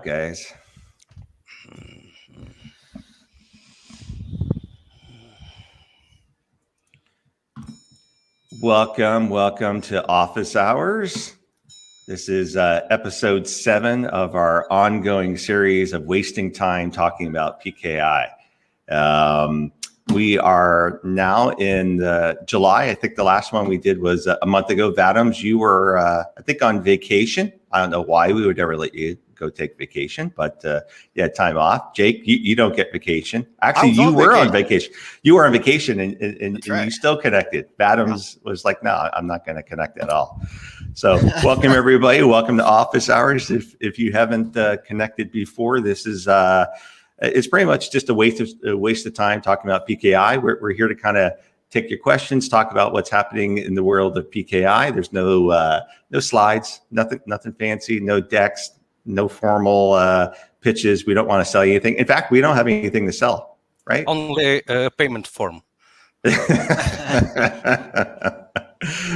Guys. Welcome to Office Hours. This is episode 7 of our ongoing series of wasting time talking about PKI. We are now in July. I think the last one we did was a month ago. Vadams, you were, I think, on vacation. I don't know why we would ever let you go take vacation, but you had time off. Jake, you don't get vacation. Actually, you were on vacation. You were on vacation and right. You still connected. Vadams was like, no, I'm not going to connect at all. So welcome, everybody. Welcome to Office Hours. If you haven't connected before, this is it's pretty much just a waste of time talking about PKI. We're here to kind of take your questions, talk about what's happening in the world of PKI. There's no slides, nothing fancy, no decks, no formal pitches. We don't want to sell you anything. In fact, we don't have anything to sell, right? Only a payment form.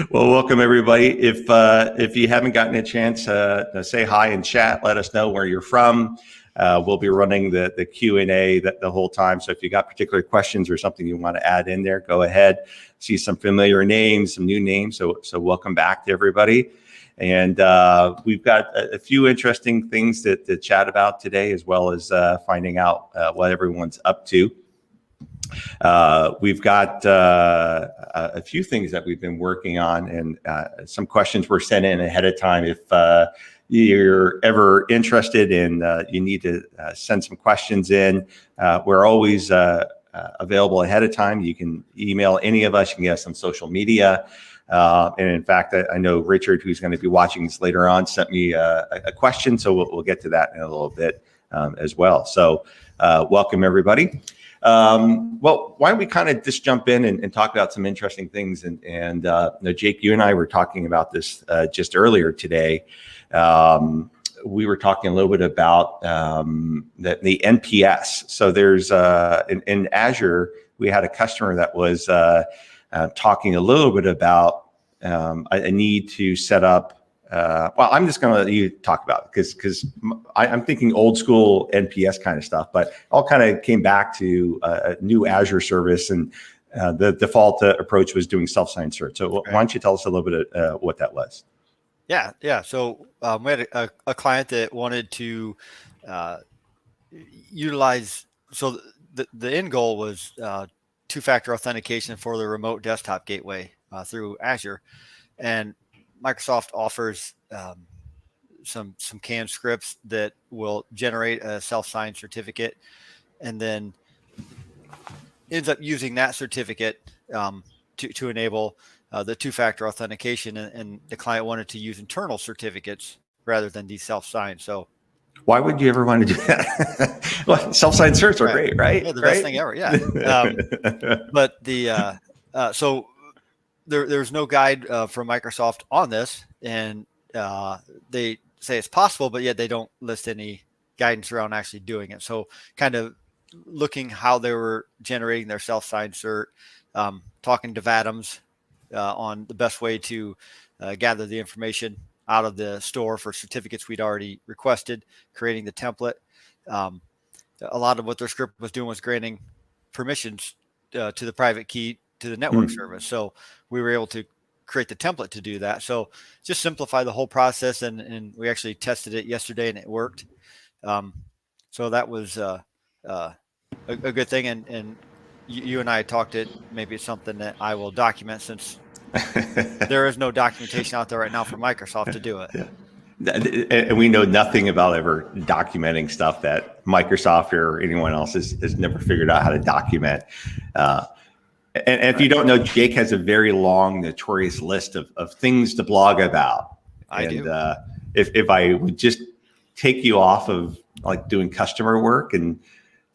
Well, welcome everybody. If you haven't gotten a chance to say hi in chat, let us know where you're from. We'll be running the Q&A the whole time. So if you got particular questions or something you want to add in there, go ahead. See some familiar names, some new names. So welcome back to everybody. And we've got a few interesting things to chat about today, as well as finding out what everyone's up to. We've got a few things that we've been working on, and some questions were sent in ahead of time. If you're ever interested and you need to send some questions in, we're always available ahead of time. You can email any of us. You can get us on social media. And in fact, I know Richard, who's going to be watching this later on, sent me a question. So we'll get to that in a little bit as well. So welcome, everybody. Well, why don't we kind of just jump in and talk about some interesting things. And Jake, you and I were talking about this just earlier today. We were talking a little bit about the NPS. So there's in Azure, we had a customer that was talking a little bit about a need to set up. Well, I'm just going to let you talk about it because I'm thinking old school NPS kind of stuff, but all kind of came back to a new Azure service, and the default approach was doing self-signed cert. So why don't you tell us a little bit of what that was? Yeah. So we had a client that wanted to utilize. So the end goal was two-factor authentication for the remote desktop gateway through Azure, and Microsoft offers some canned scripts that will generate a self-signed certificate, and then ends up using that certificate to enable the two-factor authentication, and the client wanted to use internal certificates rather than these self-signed. So why would you ever want to do that? Well, self-signed certs are great, right? Yeah, the best thing ever. Yeah. But the so there's no guide from Microsoft on this, and they say it's possible, but yet they don't list any guidance around actually doing it. So kind of looking how they were generating their self-signed cert, talking to Vadams on the best way to gather the information out of the store for certificates we'd already requested, creating the template. A lot of what their script was doing was granting permissions to the private key to the network service. So we were able to create the template to do that. So just simplify the whole process. And we actually tested it yesterday and it worked. So that was a good thing. And you and I talked it. Maybe it's something that I will document, since there is no documentation out there right now for Microsoft to do it. Yeah. And we know nothing about ever documenting stuff that Microsoft or anyone else has never figured out how to document. And if you don't know, Jake has a very long, notorious list of things to blog about. I do. If I would just take you off of like doing customer work and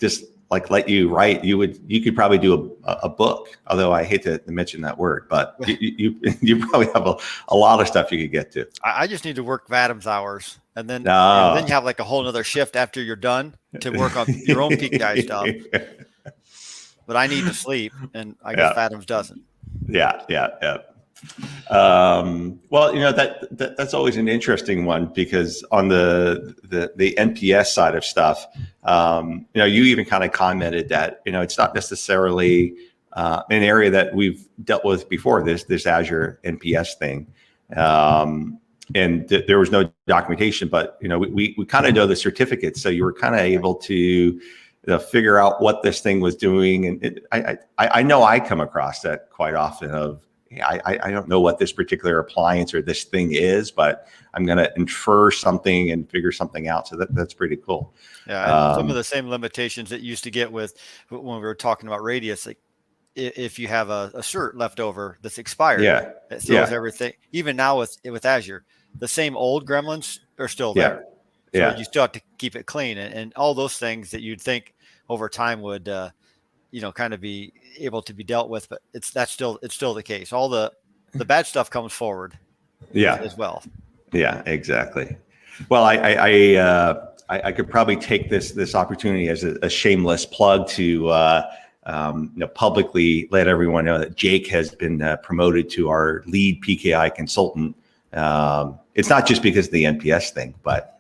just like let you write, you could probably do a book. Although I hate to mention that word, but you probably have a lot of stuff you could get to. I just need to work Vadams hours, and then you have like a whole nother shift after you're done to work on your own PKI stuff. But I need to sleep, and I guess Vadams doesn't. Yeah. Well, that's always an interesting one because on the NPS side of stuff, you even kind of commented that it's not necessarily an area that we've dealt with before. This Azure NPS thing, and there was no documentation, but we kind of know the certificates, so you were kind of able to figure out what this thing was doing, and I know I come across that quite often of. I don't know what this particular appliance or this thing is, but I'm going to infer something and figure something out. So that's pretty cool. Yeah, some of the same limitations that you used to get with when we were talking about radius, like if you have a shirt left over that's expired, it throws everything. Even now with Azure, the same old gremlins are still there. So you still have to keep it clean, and all those things that you'd think over time would kind of be able to be dealt with, but it's still the case. All the bad stuff comes forward as well. Yeah, exactly. Well, I could probably take this opportunity as a shameless plug to publicly let everyone know that Jake has been promoted to our lead PKI consultant. It's not just because of the NPS thing, but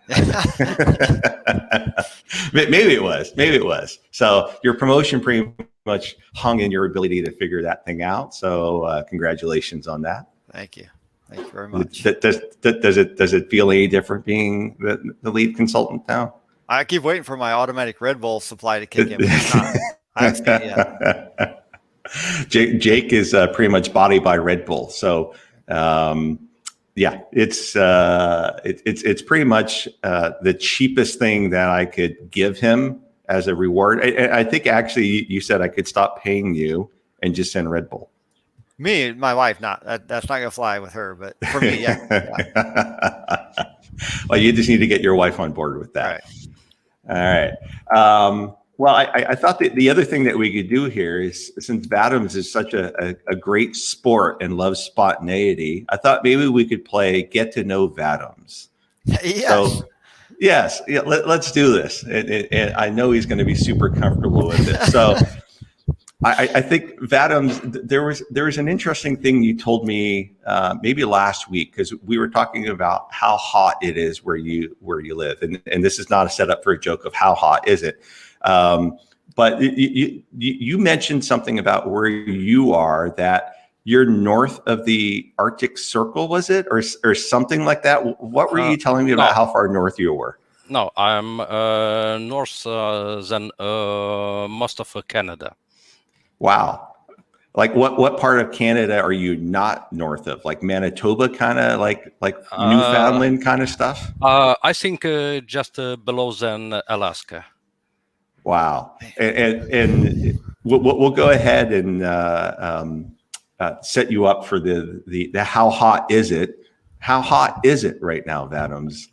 maybe it was. So your promotion pretty much hung in your ability to figure that thing out. So congratulations on that. Thank you very much. Does it feel any different being the lead consultant now? I keep waiting for my automatic Red Bull supply to kick in. But it's not. I haven't seen it yet. Jake is pretty much body by Red Bull. So it's pretty much the cheapest thing that I could give him as a reward. I think actually you said I could stop paying you and just send Red Bull. Me, my wife, that's not gonna fly with her, but for me, yeah. Well, you just need to get your wife on board with that. All right. Well, I thought that the other thing that we could do here is, since Vatums is such a great sport and loves spontaneity, I thought maybe we could play Get to Know Vatums. Yes. So, yes, let's do this. And I know he's going to be super comfortable with it. So I think Vatums, there was an interesting thing you told me maybe last week, because we were talking about how hot it is where you live. And this is not a setup for a joke of how hot is it. But you mentioned something about where you are, that you're north of the Arctic Circle, was it, or something like that? What were you telling me about how far north you were? No, I'm north than most of Canada. Wow. Like what part of Canada are you not north of? Like Manitoba, kind of like Newfoundland kind of stuff? I think just below than Alaska. Wow. And we'll go ahead and set you up for the how hot is it? How hot is it right now, Vatums?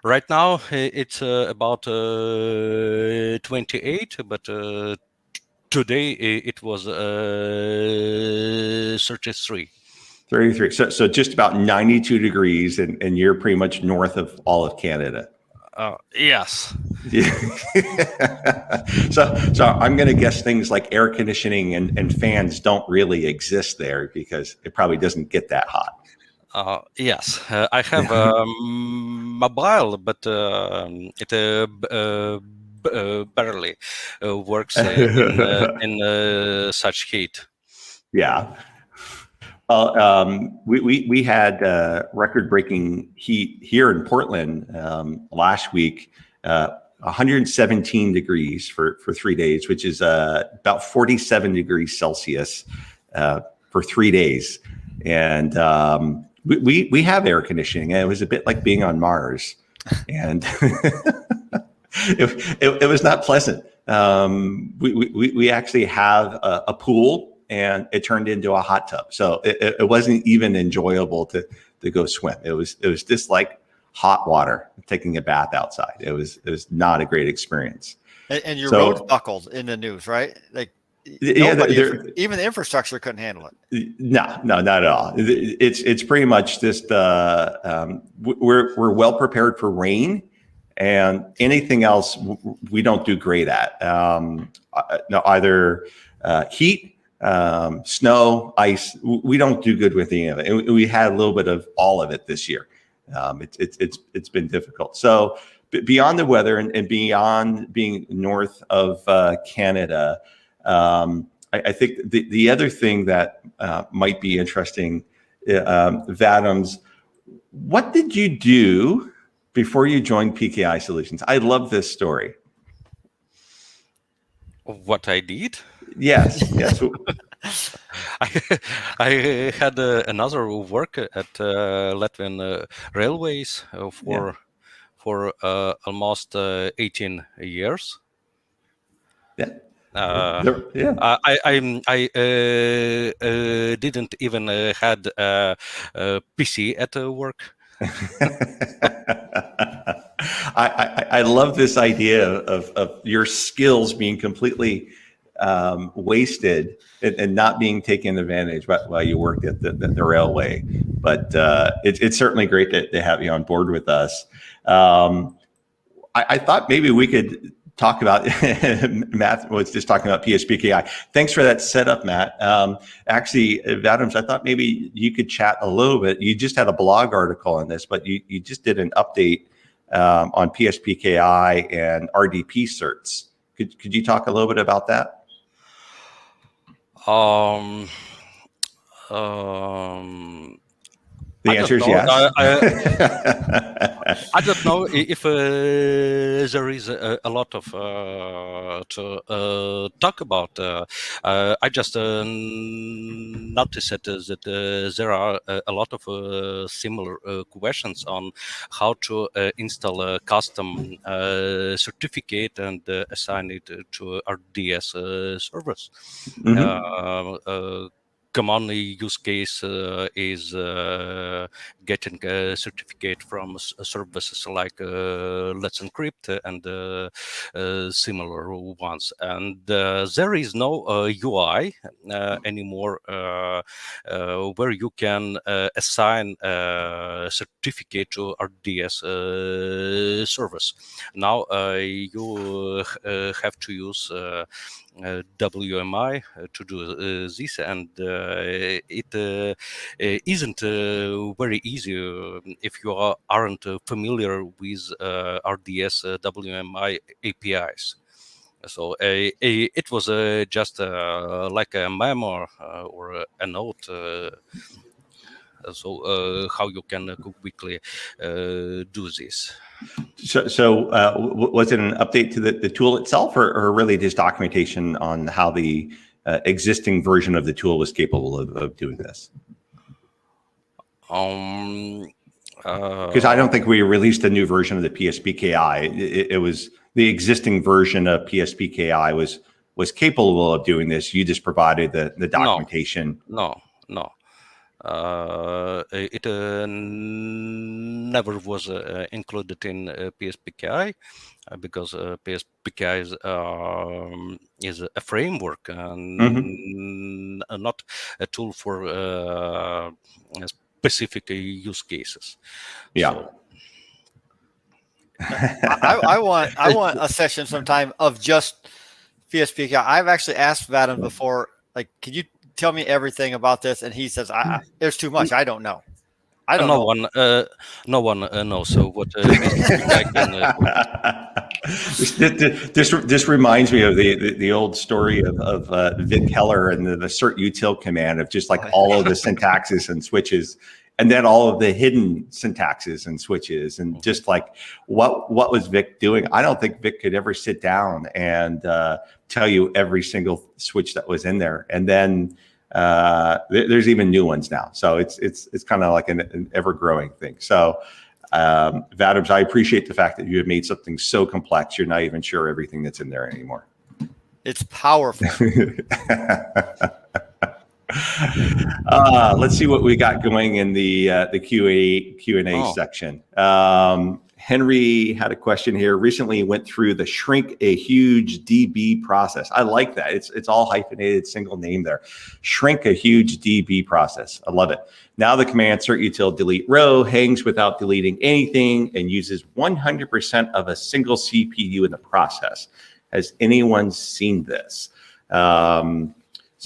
Right now it's about 28, but today it was 33. 33. So just about 92 degrees, and you're pretty much north of all of Canada. Yes. So I'm going to guess things like air conditioning and fans don't really exist there, because it probably doesn't get that hot. Yes, I have mobile, but it barely works in such heat. Yeah. Well, we had record-breaking heat here in Portland last week, 117 degrees for 3 days, which is about 47 degrees Celsius for 3 days. And we have air conditioning, and it was a bit like being on Mars, and it was not pleasant. We actually have a pool, and it turned into a hot tub, so it wasn't even enjoyable to go swim. It was just like hot water, taking a bath outside. It was not a great experience. And your roads buckled in the news, right? Like, even the infrastructure couldn't handle it. No, not at all. It's pretty much just we're well prepared for rain, and anything else we don't do great at. No, either heat snow, ice. We don't do good with any of it. And we had a little bit of all of it this year. It's been difficult. So beyond the weather and beyond being north of Canada, I think the other thing that might be interesting, Vadams, what did you do before you joined PKI Solutions? I love this story. What I did? Yes. I had another work at Latvian Railways for almost 18 years. Yeah. I didn't even had a PC at work. I love this idea of your skills being completely wasted and not being taken advantage while you worked at the railway. But it's certainly great to have you on board with us. I thought maybe we could talk about, Matt was just talking about PSPKI. Thanks for that setup, Matt. Actually, Vadams, I thought maybe you could chat a little bit. You just had a blog article on this, but you just did an update on PSPKI and RDP certs. Could you talk a little bit about that? The answer is yes. I don't know if there is a lot of to talk about. I just noticed that there are a lot of similar questions on how to install a custom certificate and assign it to RDS servers. Common use case is getting a certificate from services like Let's Encrypt and similar ones. And there is no UI anymore where you can assign a certificate to RDS service. Now you have to use WMI to do this, and it isn't very easy if you aren't familiar with RDS WMI APIs. So it was just like a memo or a note. So how you can quickly do this. So was it an update to the tool itself, or really just documentation on how the existing version of the tool was capable of doing this? Because I don't think we released a new version of the PSPKI. It was the existing version of PSPKI was capable of doing this. You just provided the documentation. No. It never was included in PSPKI because PSPKI is a framework and not a tool for specific use cases. Yeah. So, I want a session sometime of just PSPKI. I've actually asked Vadam before, like, could you tell me everything about this? And he says, there's too much. I don't know. No one knows. So what I can this reminds me of the old story of Vic Keller and the cert util command of just like all of the syntaxes and switches, and then all of the hidden syntaxes and switches, and just like what was Vic doing? I don't think Vic could ever sit down and tell you every single switch that was in there. And then there's even new ones now. So it's kind of like an ever-growing thing. So Vadams, I appreciate the fact that you have made something so complex you're not even sure everything that's in there anymore. It's powerful. Let's see what we got going in the Q&A section. Henry had a question here. Recently went through the shrink a huge DB process. I like that. It's all hyphenated, single name there. Shrink a huge DB process. I love it. Now the command cert util delete row hangs without deleting anything and uses 100% of a single CPU in the process. Has anyone seen this?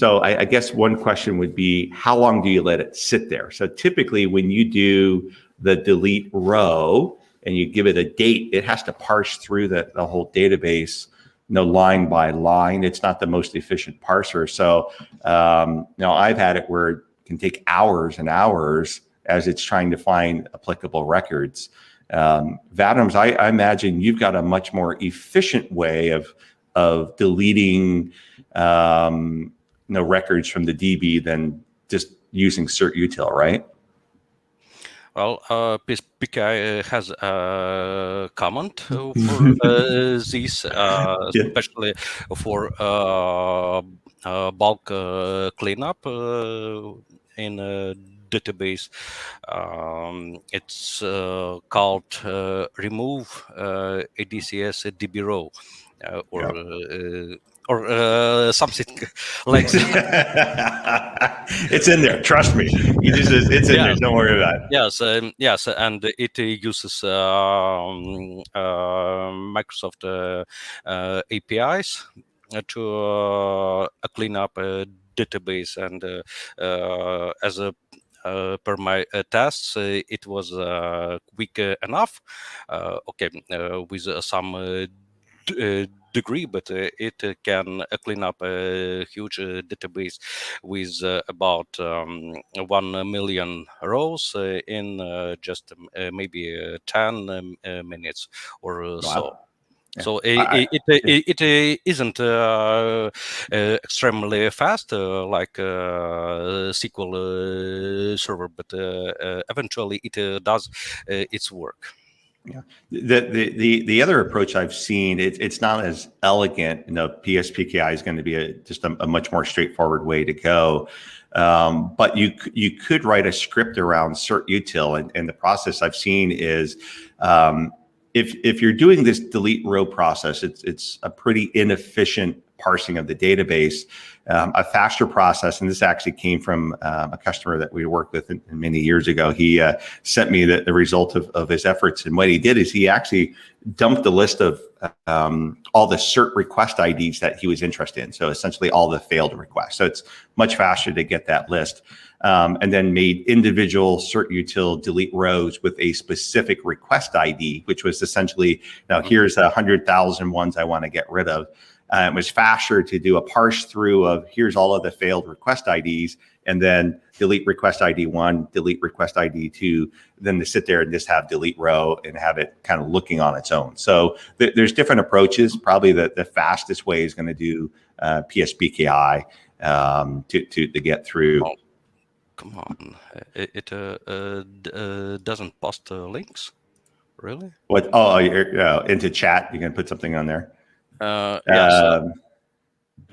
So I guess one question would be, how long do you let it sit there? So typically when you do the delete row and you give it a date, it has to parse through the whole database, line by line. It's not the most efficient parser. So I've had it where it can take hours and hours as it's trying to find applicable records. Vatums, I imagine you've got a much more efficient way of deleting records from the DB than just using cert util, right? Well, PKI has a comment for this, especially for bulk cleanup in a database. It's called remove ADCS DB row, or something like that. It's in there. Trust me. It's in there. Don't worry about it. Yes, and it uses Microsoft APIs to clean up a database, and as a per my tests, it was quick enough. With some degree, but it can clean up a huge database with about 1 million rows in just maybe 10 minutes or so. Yeah. So it isn't extremely fast like SQL Server, but eventually it does its work. Yeah. The other approach I've seen, it's not as elegant. PSPKI is going to be just a much more straightforward way to go. But you could write a script around cert util, and the process I've seen is if you're doing this delete row process, it's a pretty inefficient parsing of the database. A faster process, and this actually came from a customer that we worked with many years ago. He sent me the result of his efforts, and what he did is he actually dumped a list of all the cert request IDs that he was interested in. So essentially all the failed requests. So it's much faster to get that list. And then made individual cert util delete rows with a specific request ID, which was essentially, now here's 100,000 ones I want to get rid of. It was faster to do a parse through of here's all of the failed request IDs, and then delete request ID 1, delete request ID 2, than to sit there and just have delete row and have it kind of looking on its own. So there's different approaches. Probably the fastest way is going to do PSPKI to get through. Oh, come on, it doesn't post links, really? What? Oh, into chat, you can put something on there. Yes.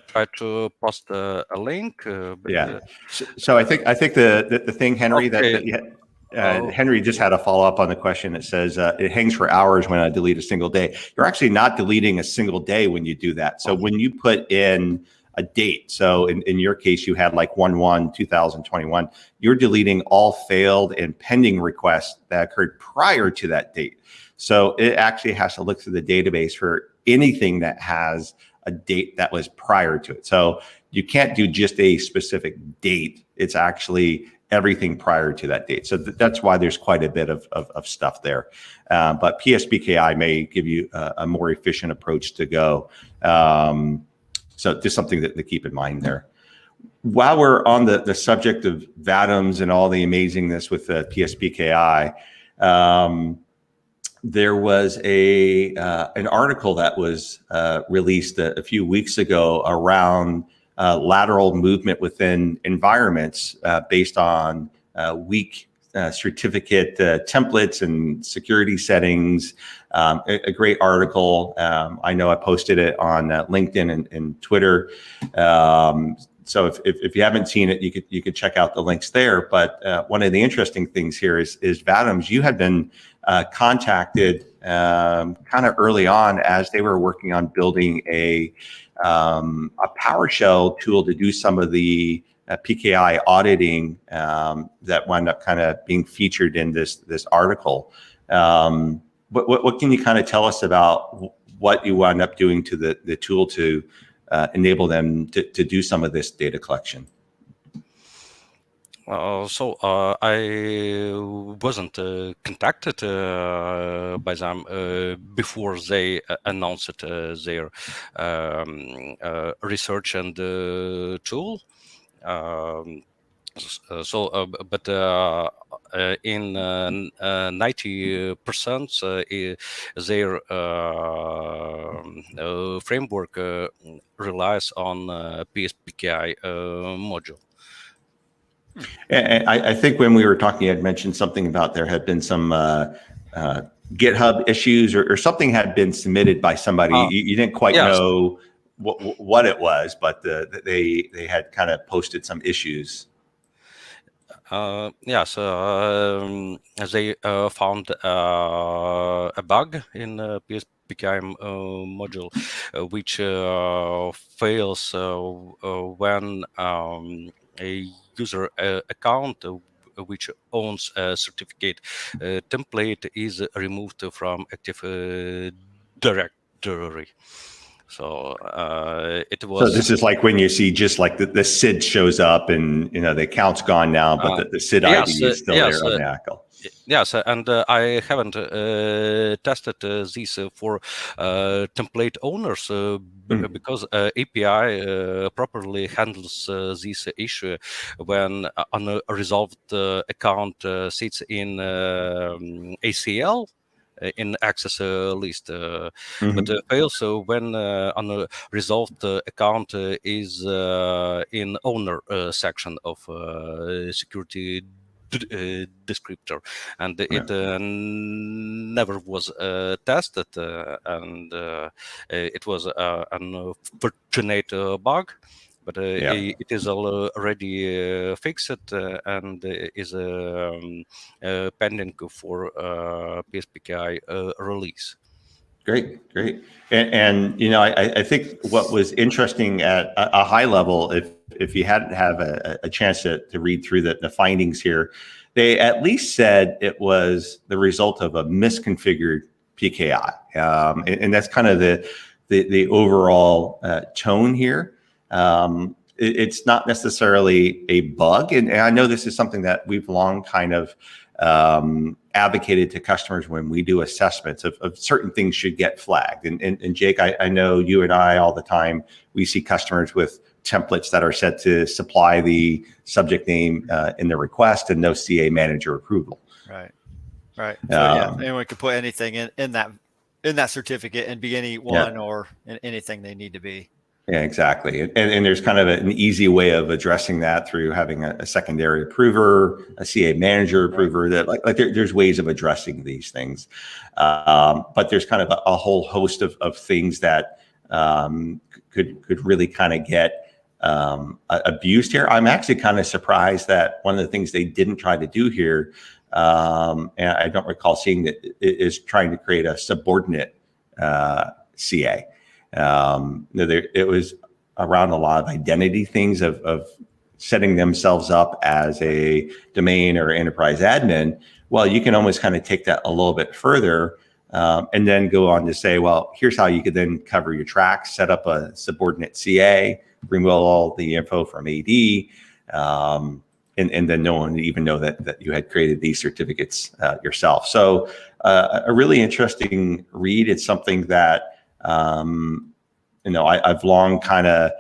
Try to post a link. So I think the thing, Henry, Henry just had a follow up on the question. It says it hangs for hours when I delete a single day. You're actually not deleting a single day when you do that. So when you put in a date, so in your case, you had like 1/1/2021, you're deleting all failed and pending requests that occurred prior to that date. So it actually has to look through the database for anything that has a date that was prior to it. So you can't do just a specific date. It's actually everything prior to that date. So that's why there's quite a bit of stuff there. But PSPKI may give you a more efficient approach to go. So just something to keep in mind there. While we're on the subject of Vatums and all the amazingness with the PSPKI, there was an article that was released a few weeks ago around lateral movement within environments based on weak certificate templates and security settings. A great article. I know I posted it on LinkedIn and Twitter. So if you haven't seen it, you could check out the links there. But one of the interesting things here is Vatums, you had been contacted kind of early on as they were working on building a PowerShell tool to do some of the PKI auditing that wound up kind of being featured in this article. What can you kind of tell us about what you wound up doing to the tool to enable them to do some of this data collection? I wasn't contacted by them before they announced their research and tool. But in 90% their framework relies on PKI module. And I think when we were talking, you had mentioned something about there had been some GitHub issues or something had been submitted by somebody. You didn't quite know what it was, but they had kind of posted some issues. They found a bug in PKI module, which fails when a user account which owns a certificate template is removed from Active Directory. So it was. So this is like when you see just like the SID shows up and the account's gone now, but the SID ID is still there on the ACL. Yes, and I haven't tested this for template owners because API properly handles this issue when an unresolved account sits in ACL. In access list, but also when an resolved account is in owner section of security descriptor, and it never was tested, and it was an unfortunate bug. But it is already fixed and is pending for PKI release. Great. And I think what was interesting at a high level, if you hadn't have a chance to read through the findings here, they at least said it was the result of a misconfigured PKI, and that's kind of the overall tone here. It's not necessarily a bug, and I know this is something that we've long kind of advocated to customers when we do assessments of certain things should get flagged. And Jake, I know you and I all the time, we see customers with templates that are set to supply the subject name in the request and no CA manager approval. Right. So anyone could put anything in that certificate and be anyone or anything they need to be. Yeah, exactly. And there's kind of an easy way of addressing that through having a secondary approver, a CA manager approver. That like there's ways of addressing these things, but there's kind of a whole host of things that could really kind of get abused here. I'm actually kind of surprised that one of the things they didn't try to do here, and I don't recall seeing that, is trying to create a subordinate CA. It was around a lot of identity things of setting themselves up as a domain or enterprise admin. Well, you can almost kind of take that a little bit further and then go on to say, well, here's how you could then cover your tracks, set up a subordinate CA, remove all the info from AD, and then no one would even know that you had created these certificates yourself. So a really interesting read. It's something that I've long kind of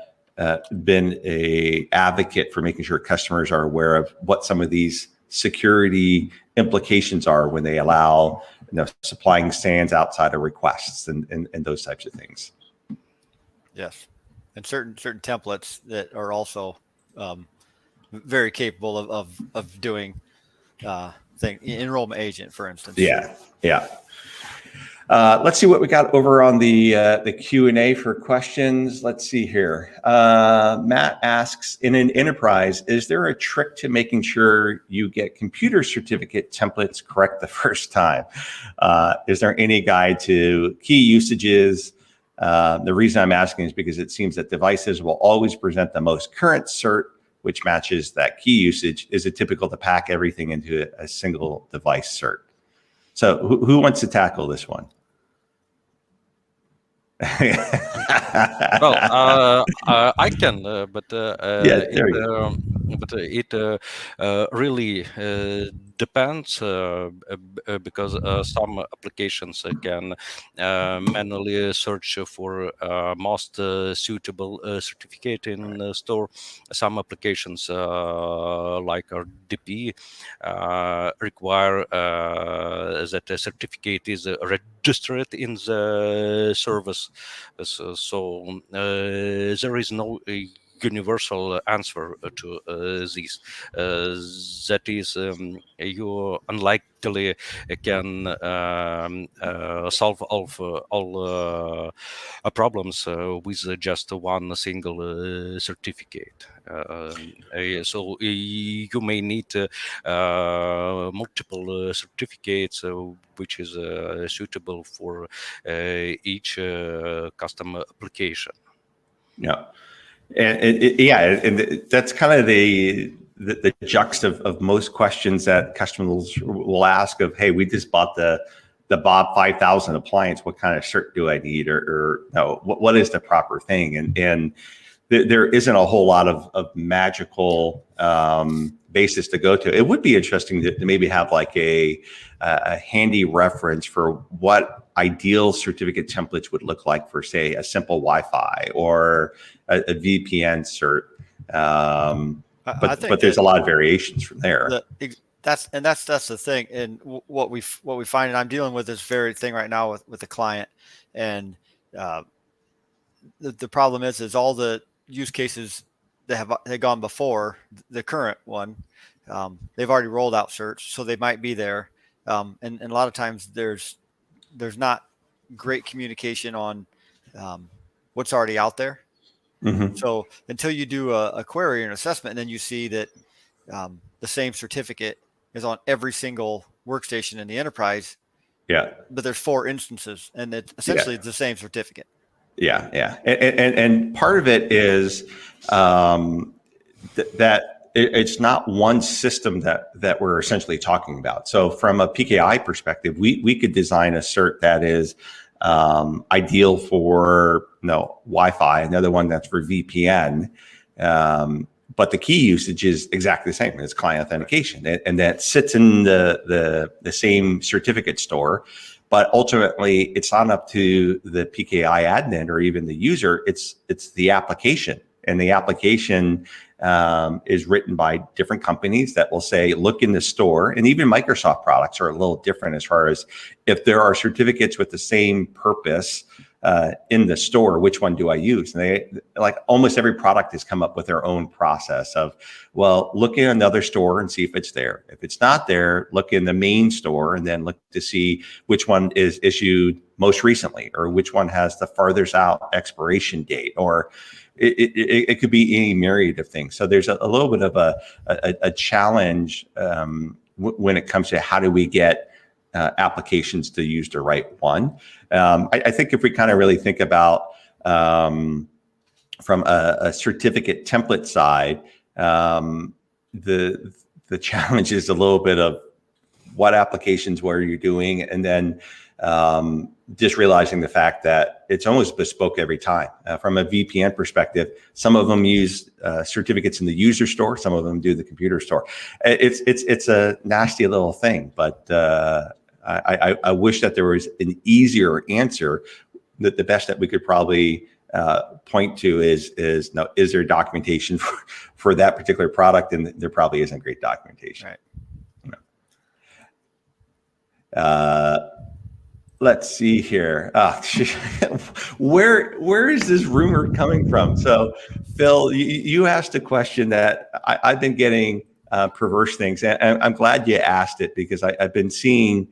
been a advocate for making sure customers are aware of what some of these security implications are when they allow supplying SANs outside of requests and those types of things. Yes, and certain templates that are also very capable of doing enrollment agent, for instance. Yeah. Let's see what we got over on the Q&A for questions. Let's see here. Matt asks, in an enterprise, is there a trick to making sure you get computer certificate templates correct the first time? Is there any guide to key usages? The reason I'm asking is because it seems that devices will always present the most current cert, which matches that key usage. Is it typical to pack everything into a single device cert? So who wants to tackle this one? Well, I can, but Yeah, there you go. it really depends because some applications can manually search for most suitable certificate in the store. Some applications like our DP require that a certificate is registered in the service. So there is no universal answer to this. That is, you unlikely can solve all problems with just one single certificate. So you may need multiple certificates, which is suitable for each custom application. Yeah. And that's kind of the juxt of most questions that customers will ask of, hey, we just bought the Bob 5000 appliance. What kind of cert do I need? Or no, what is the proper thing? And there isn't a whole lot of magical basis to go to. It would be interesting to maybe have like a handy reference for what ideal certificate templates would look like for, say, a simple Wi-Fi or a VPN cert. But there's a lot of variations from there. That's the thing. And what we find, and I'm dealing with this very thing right now with a client, and the problem is all the use cases that had gone before the current one, they've already rolled out certs, so they might be there. And a lot of times there's not great communication on what's already out there. Mm-hmm. So until you do a query or an assessment, and then you see that the same certificate is on every single workstation in the enterprise. Yeah. But there's 4 instances, and it's essentially the same certificate. Yeah. And part of it is that it's not one system that we're essentially talking about. So from a PKI perspective, we could design a cert that is ideal for Wi-Fi, another one that's for VPN. But the key usage is exactly the same. It's client authentication, and that sits in the same certificate store. But ultimately, it's not up to the PKI admin or even the user. It's the application, and the application is written by different companies that will say, look in the store. And even Microsoft products are a little different as far as if there are certificates with the same purpose in the store, which one do I use? And they, like almost every product, has come up with their own process of, well, look in another store and see if it's there. If it's not there, look in the main store and then look to see which one is issued most recently, or which one has the farthest out expiration date, or it could be any myriad of things. So there's a little bit of a challenge when it comes to how do we get applications to use the right one. I think if we kind of really think about from a certificate template side, the challenge is a little bit of what applications, what are you doing, and then just realizing the fact that it's almost bespoke every time. From a VPN perspective, some of them use certificates in the user store, some of them do the computer store. It's a nasty little thing, but I wish that there was an easier answer. That the best that we could probably point to is there documentation for that particular product, and there probably isn't great documentation. Right. Let's see here. Where is this rumor coming from? So, Phil, you asked a question that I've been getting perverse things, and I'm glad you asked it, because I've been seeing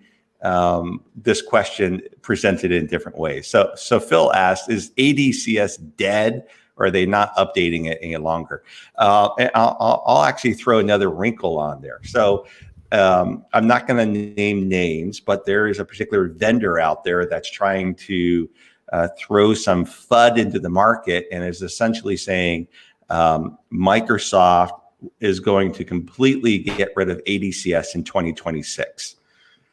this question presented in different ways. So Phil asked, is ADCS dead, or are they not updating it any longer? And I'll actually throw another wrinkle on there. So I'm not going to name names, but there is a particular vendor out there that's trying to throw some FUD into the market, and is essentially saying Microsoft is going to completely get rid of ADCS in 2026.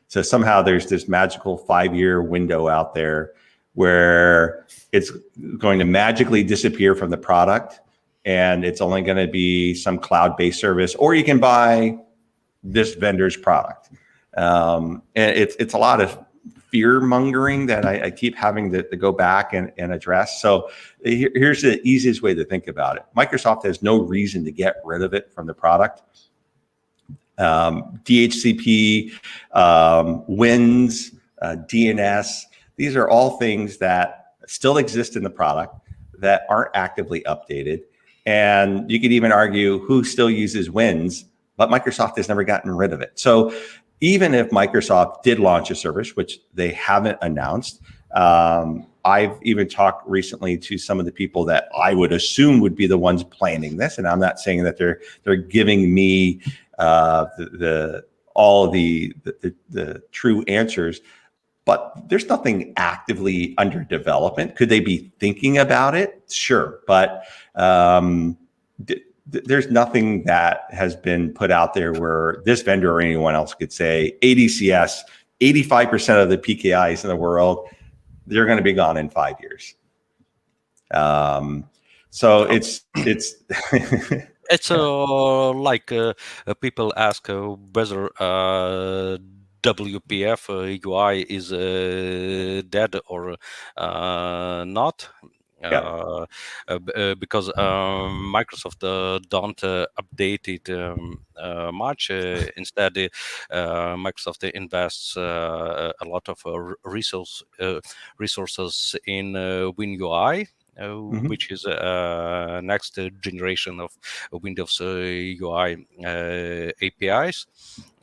So somehow there's this magical 5-year window out there where it's going to magically disappear from the product, and it's only going to be some cloud-based service, or you can buy this vendor's product. And it's a lot of fear mongering that I keep having to go back and address. So here's the easiest way to think about it. Microsoft has no reason to get rid of it from the product. DHCP, WINS, DNS, these are all things that still exist in the product that aren't actively updated. And you could even argue who still uses WINS, but Microsoft has never gotten rid of it. So even if Microsoft did launch a service, which they haven't announced, I've even talked recently to some of the people that I would assume would be the ones planning this, and I'm not saying that they're giving me all the true answers, but there's nothing actively under development. Could they be thinking about it? Sure, but there's nothing that has been put out there where this vendor or anyone else could say ADCS, 85% of the PKIs in the world, they're going to be gone in 5 years. So it's It's like people ask whether WPF UI is dead or not. Because Microsoft don't update it much. Instead, Microsoft invests a lot of resources in WinUI, which is next generation of Windows UI APIs.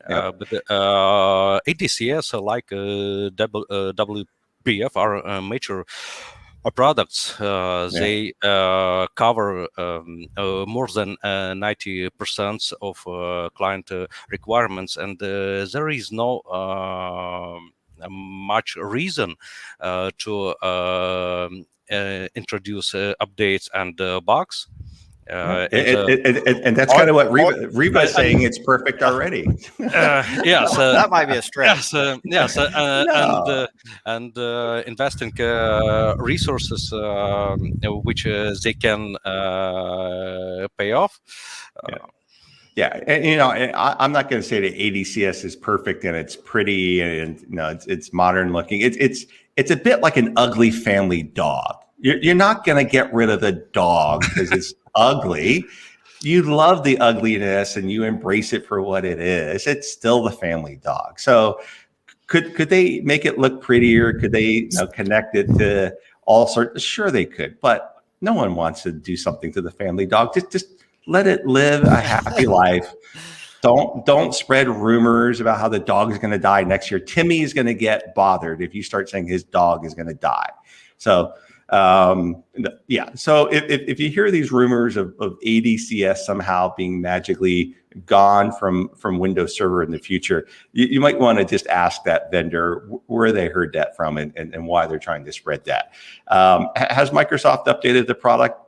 But ADCS, like WPF, are major products. They cover more than 90% of client requirements, and there is no much reason to introduce updates and bugs. And that's kind of what Reba is saying. It's perfect already. Yes, that might be a stretch. Yes, and investing resources which they can pay off. Yeah, and I'm not going to say that ADCS is perfect and it's pretty and it's modern looking. It's a bit like an ugly family dog. You're not going to get rid of the dog because it's ugly. You love the ugliness and you embrace it for what it is. It's still the family dog. So could they make it look prettier? Could they connect it to all sorts? Sure, they could, but no one wants to do something to the family dog. Just let it live a happy life. Don't spread rumors about how the dog is going to die next year. Timmy is going to get bothered if you start saying his dog is going to die. So so if you hear these rumors of ADCS somehow being magically gone from Windows Server in the future, you might want to just ask that vendor where they heard that from and why they're trying to spread that. Has Microsoft updated the product?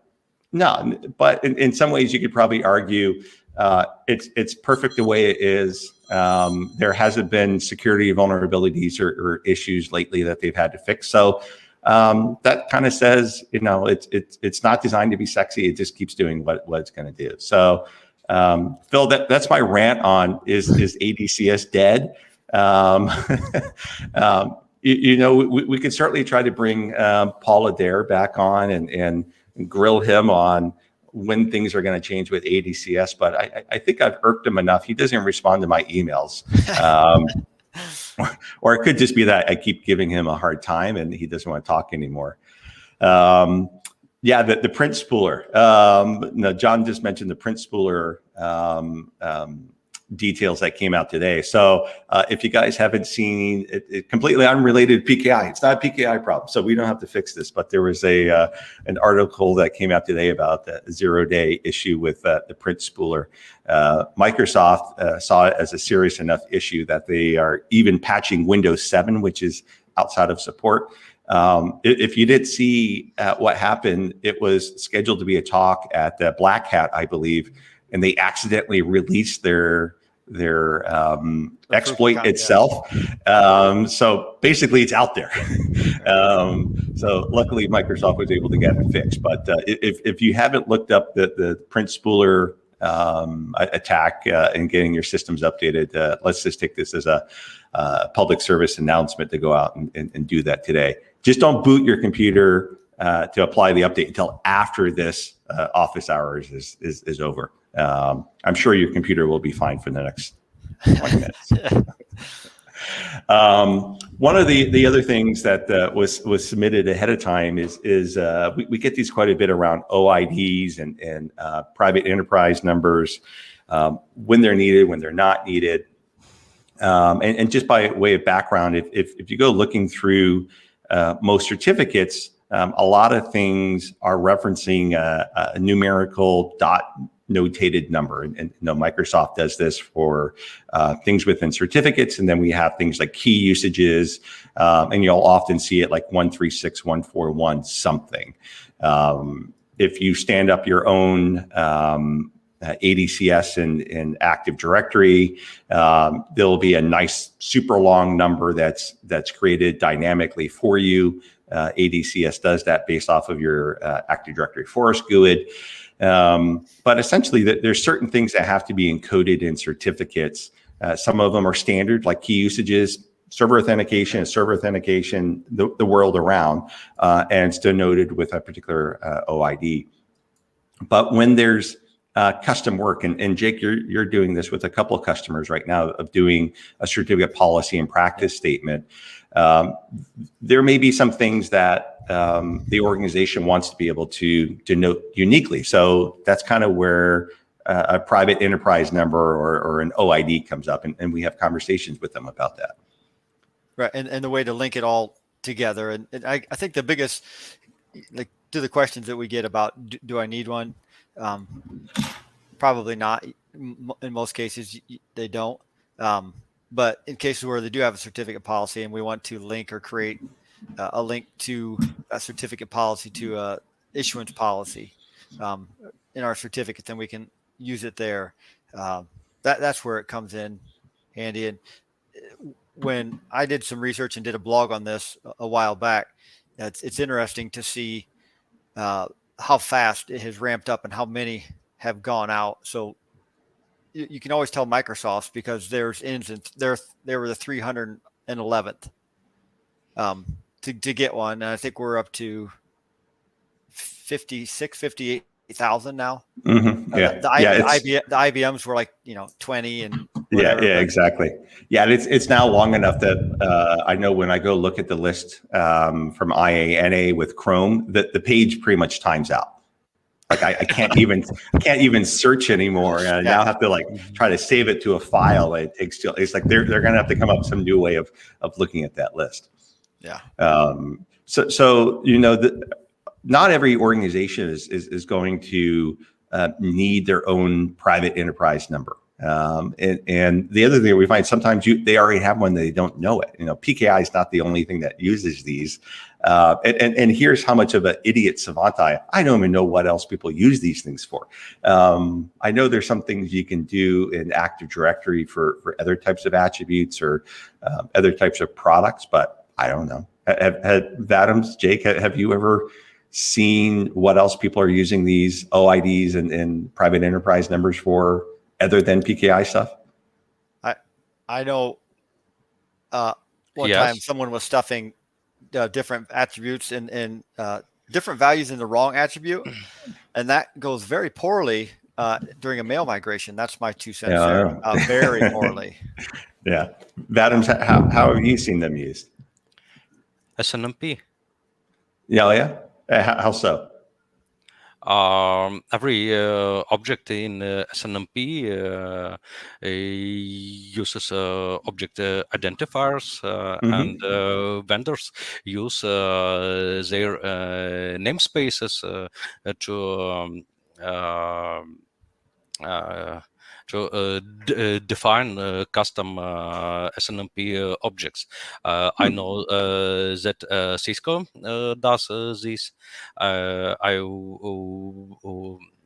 No, but in some ways you could probably argue it's perfect the way it is. There hasn't been security vulnerabilities or issues lately that they've had to fix. So that kind of says, it's not designed to be sexy. It just keeps doing what it's going to do. So, Phil, that's my rant on is ADCS dead? We could certainly try to bring Paul Adair back on and grill him on when things are going to change with ADCS. But I think I've irked him enough. He doesn't respond to my emails. Or it could just be that I keep giving him a hard time and he doesn't want to talk anymore. The print spooler. John just mentioned the print spooler details that came out today. So if you guys haven't seen it, completely unrelated to PKI, it's not a PKI problem, so we don't have to fix this. But there was an article that came out today about the 0-day issue with the print spooler. Microsoft saw it as a serious enough issue that they are even patching Windows 7, which is outside of support. If you did see what happened, it was scheduled to be a talk at the Black Hat, I believe, and they accidentally released their exploit itself. So basically, it's out there. So luckily, Microsoft was able to get it fixed. But if you haven't looked up the print spooler attack and getting your systems updated, let's just take this as a public service announcement to go out and do that today. Just don't boot your computer to apply the update until after this office hours is over. I'm sure your computer will be fine for the next 20 minutes. One of the other things that was submitted ahead of time is we get these quite a bit around OIDs and private enterprise numbers, when they're needed, when they're not needed. And just by way of background, if you go looking through most certificates, a lot of things are referencing a numerical dot notated number, and Microsoft does this for things within certificates, and then we have things like key usages, and you'll often see it like 136141 something. If you stand up your own ADCS in Active Directory, there'll be a nice super long number that's created dynamically for you. ADCS does that based off of your Active Directory forest GUID. But essentially, there's certain things that have to be encoded in certificates. Some of them are standard, like key usages, server authentication, the world around, and it's denoted with a particular OID. But when there's custom work, and Jake, you're doing this with a couple of customers right now of doing a certificate policy and practice statement. There may be some things that the organization wants to be able to denote uniquely. So that's kind of where a private enterprise number or an OID comes up, and we have conversations with them about that. Right, and the way to link it all together. And I think the biggest, like, to the questions that we get about, do I need one? Probably not. In most cases, they don't. But in cases where they do have a certificate policy and we want to link or create a link to a certificate policy to a issuance policy in our certificate, then we can use it there. That's where it comes in handy. And when I did some research and did a blog on this a while back, it's interesting to see how fast it has ramped up and how many have gone out. So you can always tell Microsoft, because there's instance they were the 311th to get one. And I think we're up to 58,000 now. Mm-hmm. Yeah. The IBMs were like 20 and whatever, yeah, exactly. Yeah, it's now long enough that I know when I go look at the list from IANA with Chrome, that the page pretty much times out. Like I can't even search anymore, and I now have to try to save it to a file. It's like they're going to have to come up with some new way of looking at that list. Yeah. So not every organization is going to need their own private enterprise number. And the other thing we find, sometimes they already have one, they don't know it. PKI is not the only thing that uses these. And here's how much of an idiot savant I don't even know what else people use these things for. I know there's some things you can do in Active Directory for other types of attributes or other types of products, but I don't know. Vadams, Jake, have you ever seen what else people are using these OIDs and private enterprise numbers for other than PKI stuff? I know one time someone was stuffing different attributes and different values in the wrong attribute, and that goes very poorly during a mail migration. That's my 2 cents there. Very poorly. Yeah. Vadams, how have you seen them used? SNMP. Yeah. How so? Every object in SNMP uses object identifiers, and vendors use their namespaces to define custom SNMP objects. I know that Cisco does this. I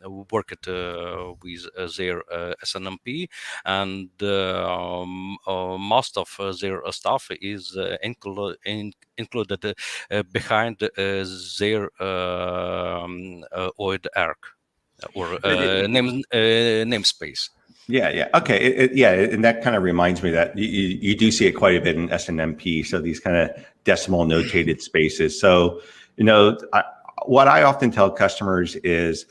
worked with their SNMP, and most of their stuff is included behind their OID arc or namespace. Yeah. Okay. Yeah, and that kind of reminds me that you do see it quite a bit in SNMP. So these kind of decimal notated spaces. So, what I often tell customers is,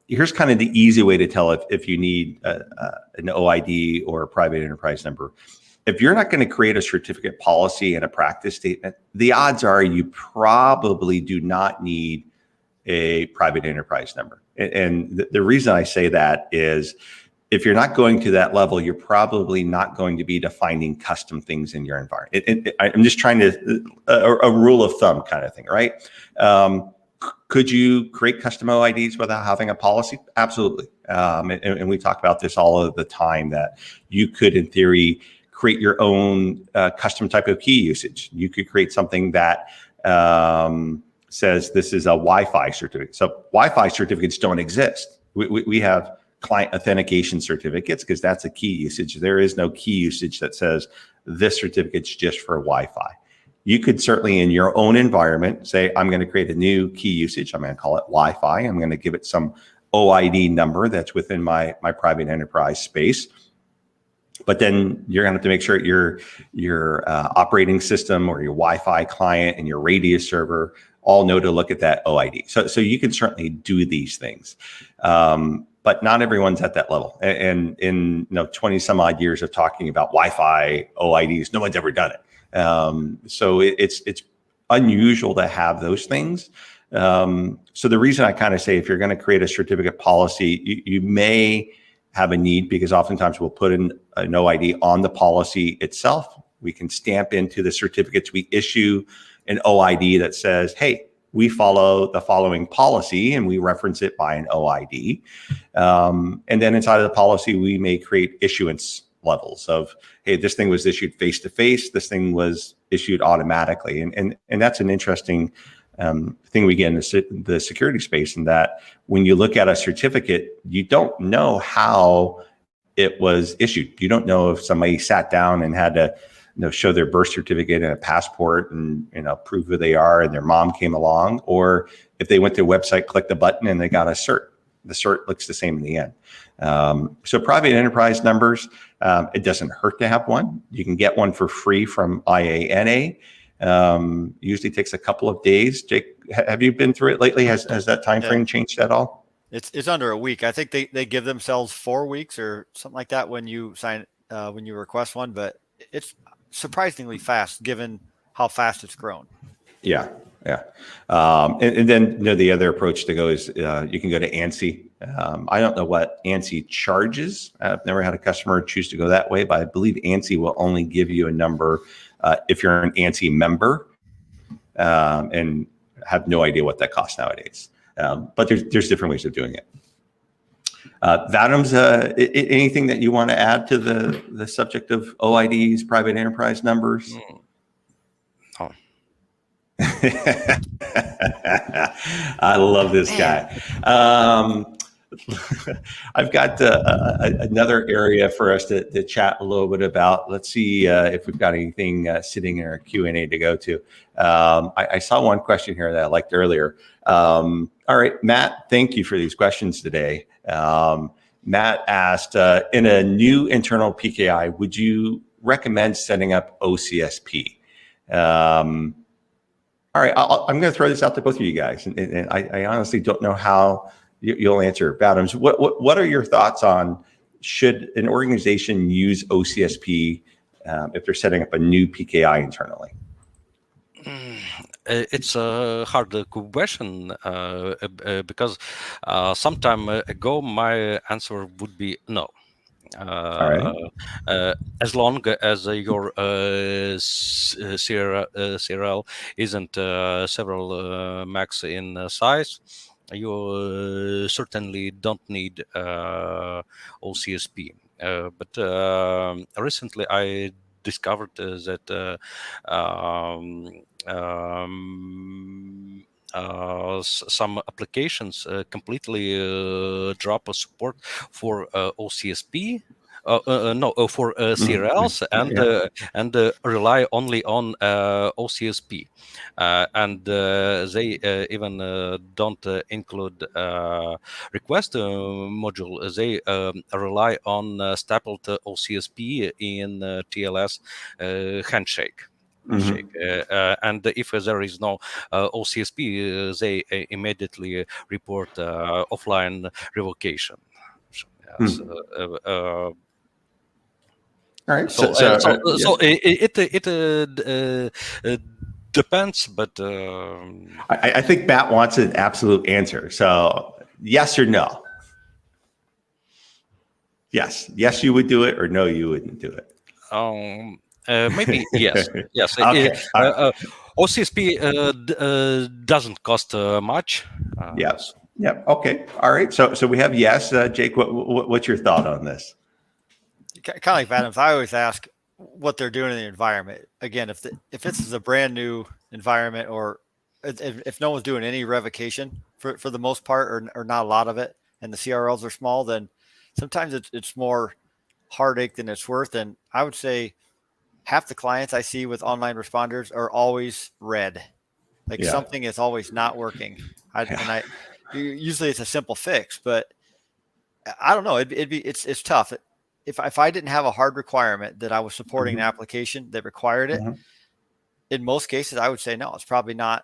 here's kind of the easy way to tell if you need an OID or a private enterprise number. If you're not going to create a certificate policy and a practice statement, the odds are you probably do not need a private enterprise number. And the reason I say that is, if you're not going to that level, you're probably not going to be defining custom things in your environment. I'm just trying to, a rule of thumb kind of thing, right? Could you create custom OIDs without having a policy? Absolutely. And we talk about this all of the time, that you could, in theory, create your own custom type of key usage. You could create something that says this is a Wi-Fi certificate. So Wi-Fi certificates don't exist. We have client authentication certificates because that's a key usage. There is no key usage that says this certificate's just for Wi-Fi. You could certainly, in your own environment, say, I'm going to create a new key usage. I'm going to call it Wi-Fi. I'm going to give it some OID number that's within my private enterprise space. But then you're going to have to make sure your operating system or your Wi-Fi client and your Radius server all know to look at that OID. So you can certainly do these things. But not everyone's at that level. And in 20 some odd years of talking about Wi-Fi OIDs, no one's ever done it. So it's unusual to have those things. So the reason I kind of say, if you're going to create a certificate policy, you may have a need, because oftentimes we'll put in an OID on the policy itself. We can stamp into the certificates we issue an OID that says, hey, we follow the following policy, and we reference it by an OID. And then inside of the policy, we may create issuance levels of, hey, this thing was issued face-to-face, this thing was issued automatically. And that's an interesting thing we get in the security space, in that when you look at a certificate, you don't know how it was issued. You don't know if somebody sat down and had to show their birth certificate and a passport and prove who they are, and their mom came along, or if they went to a website, clicked the button, and they got a cert. The cert looks the same in the end. So private enterprise numbers, it doesn't hurt to have one. You can get one for free from IANA. Usually takes a couple of days. Jake, have you been through it lately? Has that time frame changed at all? It's under a week. I think they give themselves 4 weeks or something like that when you sign when you request one, but it's surprisingly fast given how fast it's grown. Yeah. And then the other approach to go is you can go to Ansi. I don't know what Ansi charges. I've never had a customer choose to go that way, but I believe Ansi will only give you a number if you're an Ansi member, and have no idea what that costs nowadays. But there's different ways of doing it. Vadams, anything that you want to add to the subject of OIDs, private enterprise numbers? Oh. I love this guy. I've got another area for us to chat a little bit about. Let's see if we've got anything sitting in our Q&A to go to. I saw one question here that I liked earlier. All right, Matt, thank you for these questions today. Matt asked, in a new internal PKI, would you recommend setting up OSSP? All right, I'm going to throw this out to both of you guys, and I honestly don't know how you'll answer. Vadams, what are your thoughts on, should an organization use OSSP if they're setting up a new PKI internally? It's a hard question because some time ago my answer would be no. As long as your CRL isn't several max in size, you certainly don't need OSSP. But recently I discovered that some applications completely drop a support for OCSP. For CRLs and rely only on OCSP, and they even don't include request module. They rely on stapled OCSP in TLS handshake. And if there is no OCSP, they immediately report offline revocation. Yes. All right. So it depends, but I think Matt wants an absolute answer. So yes or no? Yes, you would do it, or no, you wouldn't do it. Maybe yes. Okay. OCSP doesn't cost much. Yes. Yep. Okay. All right. So we have yes. Jake, what's your thought on this? Kind of like Adams, I always ask what they're doing in the environment. Again, if this is a brand new environment, or if no one's doing any revocation for the most part, or not a lot of it, and the CRLs are small, then sometimes it's more heartache than it's worth. And I would say half the clients I see with online responders are always red. Like something is always not working. Usually it's a simple fix, but I don't know. It's tough. If I didn't have a hard requirement that I was supporting an application that required it, in most cases, I would say no, it's probably not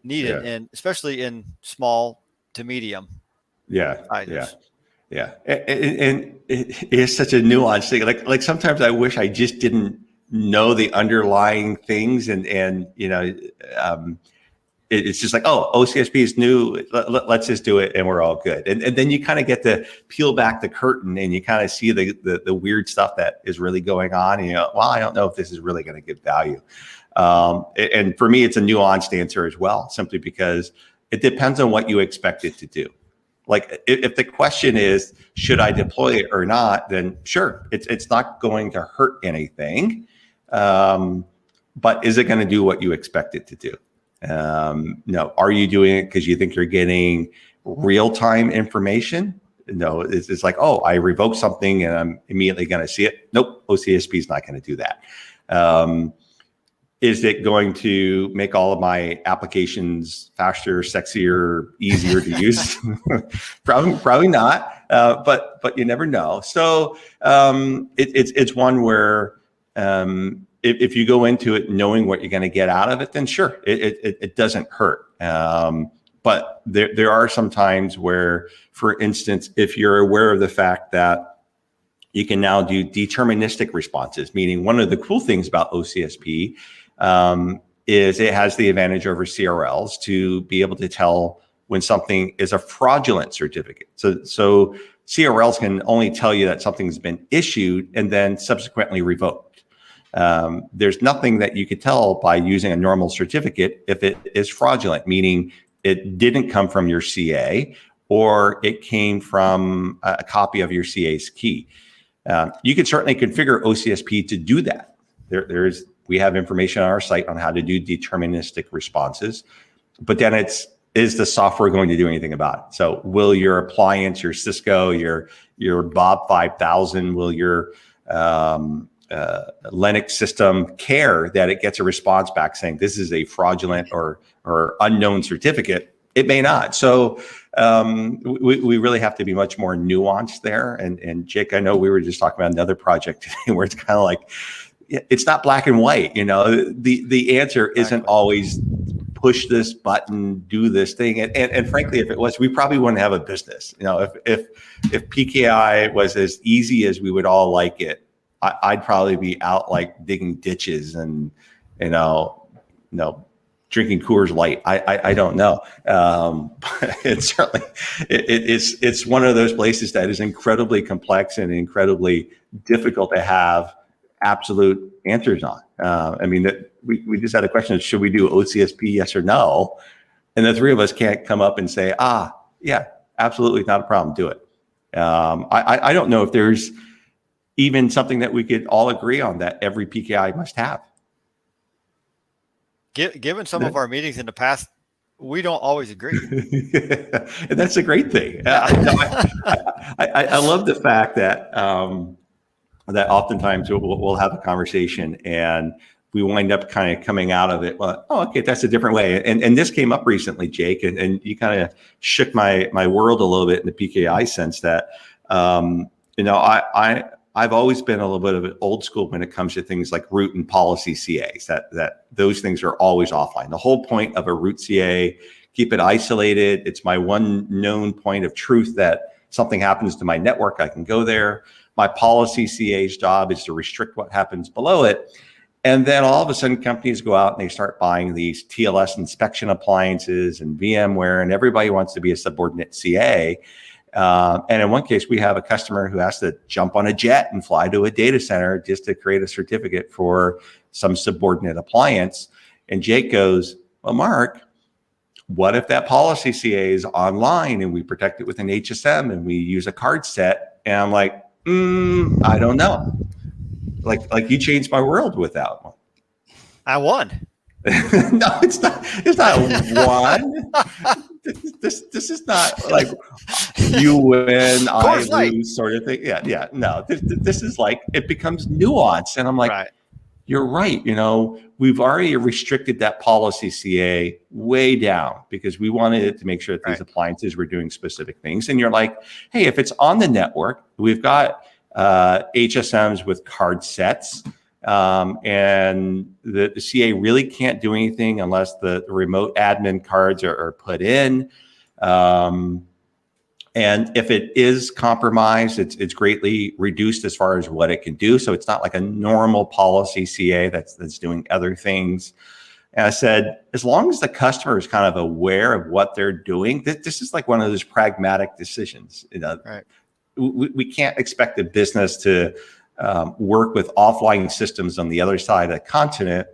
needed, and especially in small to medium. And it is such a nuanced thing. Like sometimes I wish I just didn't know the underlying things, and it's just like, oh, OCSP is new. Let's just do it, and we're all good. And then you kind of get to peel back the curtain, and you kind of see the weird stuff that is really going on. And well, I don't know if this is really going to give value. And for me, it's a nuanced answer as well, simply because it depends on what you expect it to do. Like if the question is, should I deploy it or not? Then sure, it's not going to hurt anything. But is it going to do what you expect it to do? No. Are you doing it because you think you're getting real-time information? No, it's like, oh, I revoked something and I'm immediately going to see it. Nope, OCSP is not going to do that. Is it going to make all of my applications faster, sexier, easier to use? Probably not. But you never know. So it's one where if you go into it knowing what you're going to get out of it, then sure, it doesn't hurt. But there are some times where, for instance, if you're aware of the fact that you can now do deterministic responses, meaning one of the cool things about OCSP is it has the advantage over CRLs to be able to tell when something is a fraudulent certificate. So CRLs can only tell you that something's been issued and then subsequently revoked. There's nothing that you could tell by using a normal certificate if it is fraudulent, meaning it didn't come from your CA or it came from a copy of your CA's key. You can certainly configure OCSP to do that. We have information on our site on how to do deterministic responses, but then is the software going to do anything about it? So will your appliance, your Cisco, your Bob 5000, will your Linux system care that it gets a response back saying this is a fraudulent or unknown certificate? It may not. So we really have to be much more nuanced there. And Jake, I know we were just talking about another project today where it's kind of like, it's not black and white. The answer isn't always push this button, do this thing. And frankly, if it was, we probably wouldn't have a business. If PKI was as easy as we would all like it, I'd probably be out like digging ditches and, drinking Coors Light. I don't know. It's certainly, it's one of those places that is incredibly complex and incredibly difficult to have absolute answers on. We just had a question of, should we do OCSP, yes or no? And the three of us can't come up and say, yeah, absolutely not a problem, do it. I don't know if there's even something that we could all agree on that every PKI must have. Given some of our meetings in the past, we don't always agree. And that's a great thing. I love the fact that that oftentimes we'll have a conversation and we wind up kind of coming out of it. Well, oh, okay, that's a different way. And this came up recently, Jake, and you kind of shook my world a little bit in the PKI sense that, I've always been a little bit of an old school when it comes to things like root and policy CAs, that those things are always offline. The whole point of a root CA, keep it isolated. It's my one known point of truth that something happens to my network, I can go there. My policy CA's job is to restrict what happens below it. And then all of a sudden companies go out and they start buying these TLS inspection appliances and VMware, and everybody wants to be a subordinate CA. And in one case, we have a customer who has to jump on a jet and fly to a data center just to create a certificate for some subordinate appliance. And Jake goes, well, Mark, what if that policy CA is online and we protect it with an HSM and we use a card set? And I'm like, I don't know. Like you changed my world with that one. I won. No, it's not one. This is not like you win, I lose sort of thing. Yeah. No, this is like, it becomes nuanced. And I'm like, right. You're right. We've already restricted that policy CA way down because we wanted it to make sure that these appliances were doing specific things. And you're like, hey, if it's on the network, we've got HSMs with card sets. And the CA really can't do anything unless the remote admin cards are put in. And if it is compromised, it's greatly reduced as far as what it can do. So it's not like a normal policy CA that's doing other things. And I said, as long as the customer is kind of aware of what they're doing, this is like one of those pragmatic decisions. Right. We can't expect a business to work with offline systems on the other side of the continent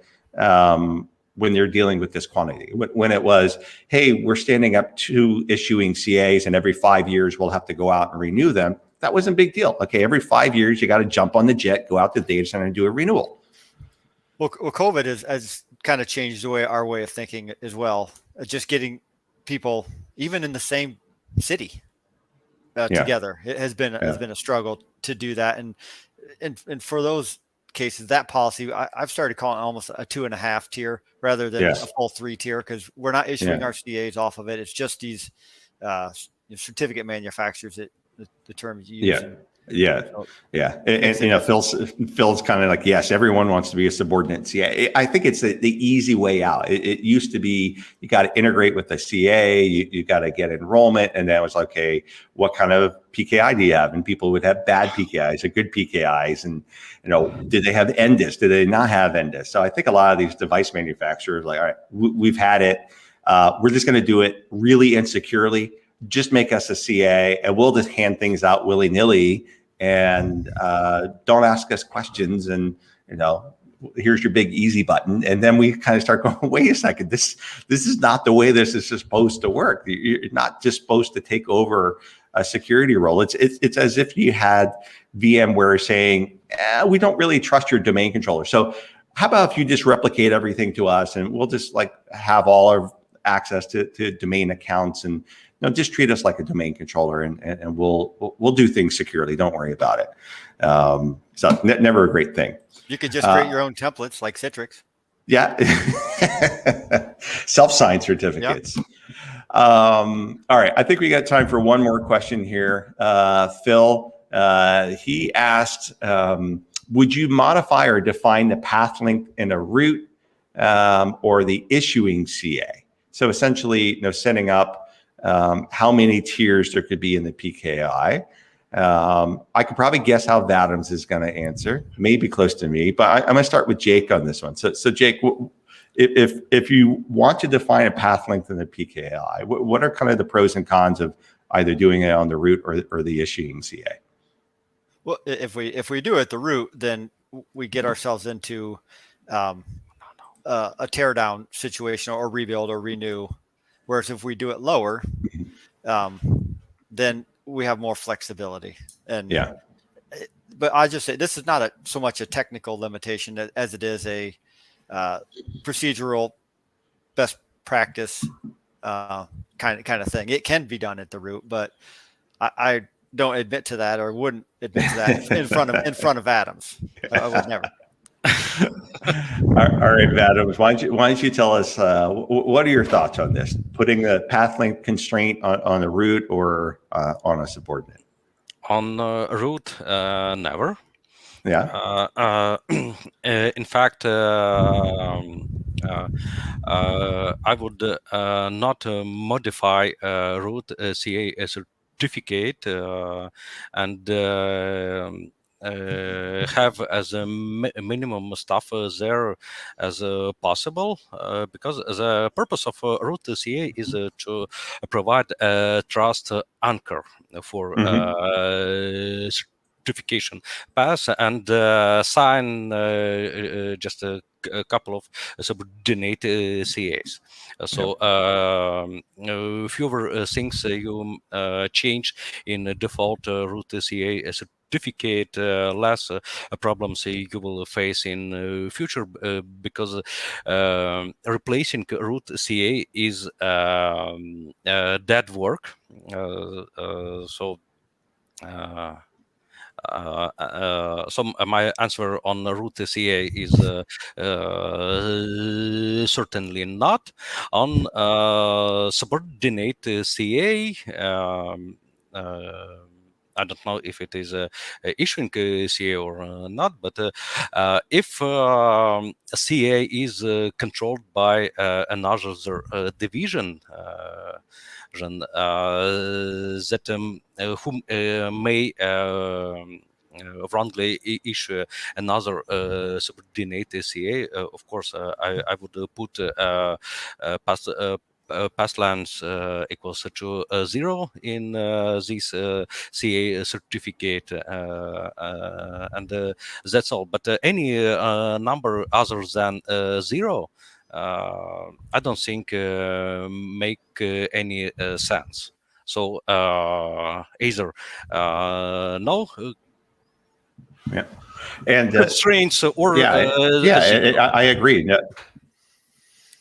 when they're dealing with this quantity. When it was, hey, we're standing up to issuing CAs and every 5 years we'll have to go out and renew them. That wasn't a big deal. Okay, every 5 years you got to jump on the jet, go out to the data center and do a renewal. Well, COVID has kind of changed our way of thinking as well. Just getting people, even in the same city, together. It has been a struggle to do that. And for those cases, that policy, I've started calling it almost a 2.5 tier rather than a full 3 tier, because we're not issuing our CAs off of it. It's just these certificate manufacturers that the term you use. And Phil's kind of like, yes, everyone wants to be a subordinate CA. I think it's the easy way out. It used to be, you got to integrate with the CA, you got to get enrollment. And then it was like, okay, what kind of PKI do you have? And people would have bad PKIs or good PKIs. And, did they have NDIS? Did they not have NDIS? So I think a lot of these device manufacturers like, all right, we've had it. We're just going to do it really insecurely. Just make us a CA and we'll just hand things out willy-nilly and don't ask us questions. And, here's your big easy button. And then we kind of start going, wait a second, this is not the way this is supposed to work. You're not just supposed to take over a security role. It's as if you had VMware saying, we don't really trust your domain controller. So how about if you just replicate everything to us and we'll just like have all our access to domain accounts and just treat us like a domain controller and we'll do things securely. Don't worry about it. So never a great thing. You could just create your own templates like Citrix. Yeah. Self-signed certificates. All right. I think we got time for one more question here. Phil, he asked, would you modify or define the Pathlink in a root or the issuing CA? So essentially, setting up how many tiers there could be in the PKI. I could probably guess how Vadams is going to answer, maybe close to me, but I'm going to start with Jake on this one. So Jake, if you want to define a path length in the PKI, what are kind of the pros and cons of either doing it on the root or the issuing CA? Well, if we do it at the root, then we get ourselves into a teardown situation or rebuild or renew. Whereas if we do it lower, then we have more flexibility. And but I just say this is not so much a technical limitation as it is a procedural best practice kind of thing. It can be done at the root, but I don't admit to that, or wouldn't admit to that in front of Adams. I would never. All right, Adams, why don't you tell us what are your thoughts on this? Putting the Pathlink constraint on the root or on a subordinate? On root, never. Yeah. In fact, I would not modify root CA certificate and have as a minimum stuff there as possible, because the purpose of root CA is to provide a trust anchor for certification pass and sign just a couple of subordinate CAs. Fewer things you change in default root CA certificate, less problems you will face in future, because replacing root CA is dead work. So my answer on the root CA is certainly not. On subordinate CA, I don't know if it is issuing CA or not, but if CA is controlled by another division, that who may wrongly issue another subordinate CA, of course, I would put Passlands equals to 0 in this CA certificate, and that's all. But any number other than 0, I don't think make any sense. So either no Yeah, and constraints or I agree. No.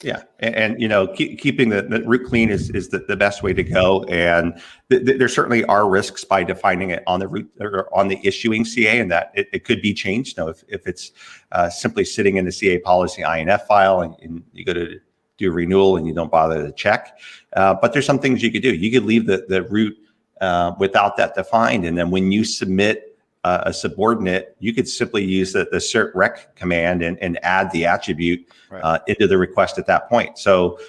Yeah, and keeping the root clean is the best way to go. And there certainly are risks by defining it on the root or on the issuing CA, and that it could be changed. If it's simply sitting in the CA policy INF file, and you go to do renewal and you don't bother to check. But there's some things you could do. You could leave the root without that defined, and then when you submit a subordinate, you could simply use the cert rec command and add the attribute into the request at that point. So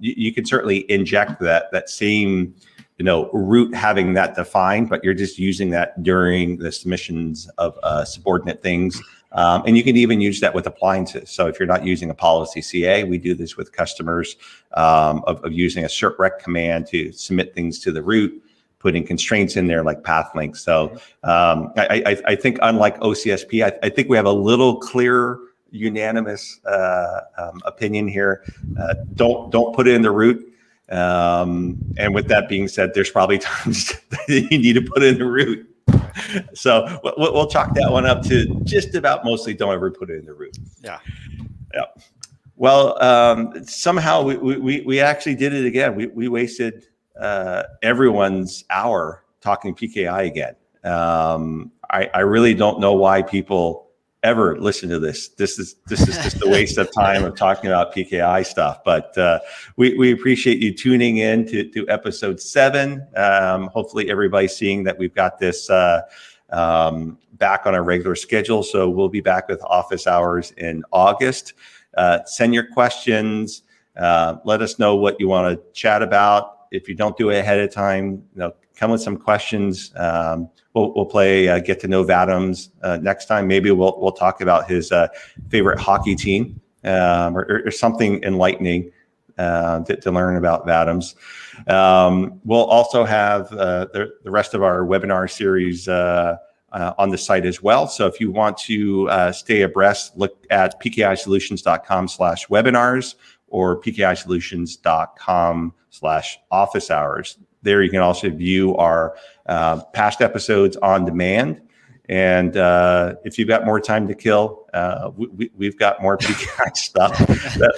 you can certainly inject that same root having that defined, but you're just using that during the submissions of subordinate things. And you can even use that with appliances. So if you're not using a policy CA, we do this with customers of using a cert rec command to submit things to the root, putting constraints in there like Pathlink. So I think unlike OCSP, I think we have a little clearer, unanimous opinion here. Don't put it in the root. And with that being said, there's probably times that you need to put it in the root. So we'll chalk that one up to just about mostly don't ever put it in the root. Yeah. Well, somehow we actually did it again. We wasted everyone's hour talking PKI again. I really don't know why people ever listen to this. This is just a waste of time of talking about PKI stuff. But we appreciate you tuning in to episode 7. Hopefully everybody's seeing that we've got this back on our regular schedule. So we'll be back with office hours in August. Send your questions. Let us know what you want to chat about. If you don't do it ahead of time, come with some questions. We'll play Get to Know Vadams next time. Maybe we'll talk about his favorite hockey team or something enlightening to learn about Vadams. We'll also have the rest of our webinar series on the site as well. So if you want to stay abreast, look at pkisolutions.com/webinars or pkisolutions.com/office hours. There you can also view our past episodes on demand. And if you've got more time to kill, we've got more PKI stuff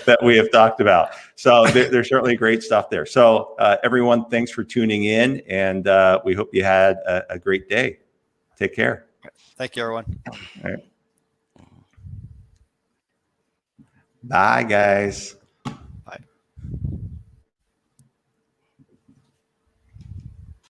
that we have talked about. So there's certainly great stuff there. So everyone, thanks for tuning in, and we hope you had a great day. Take care. Thank you, everyone. All right. Bye, guys. Bye.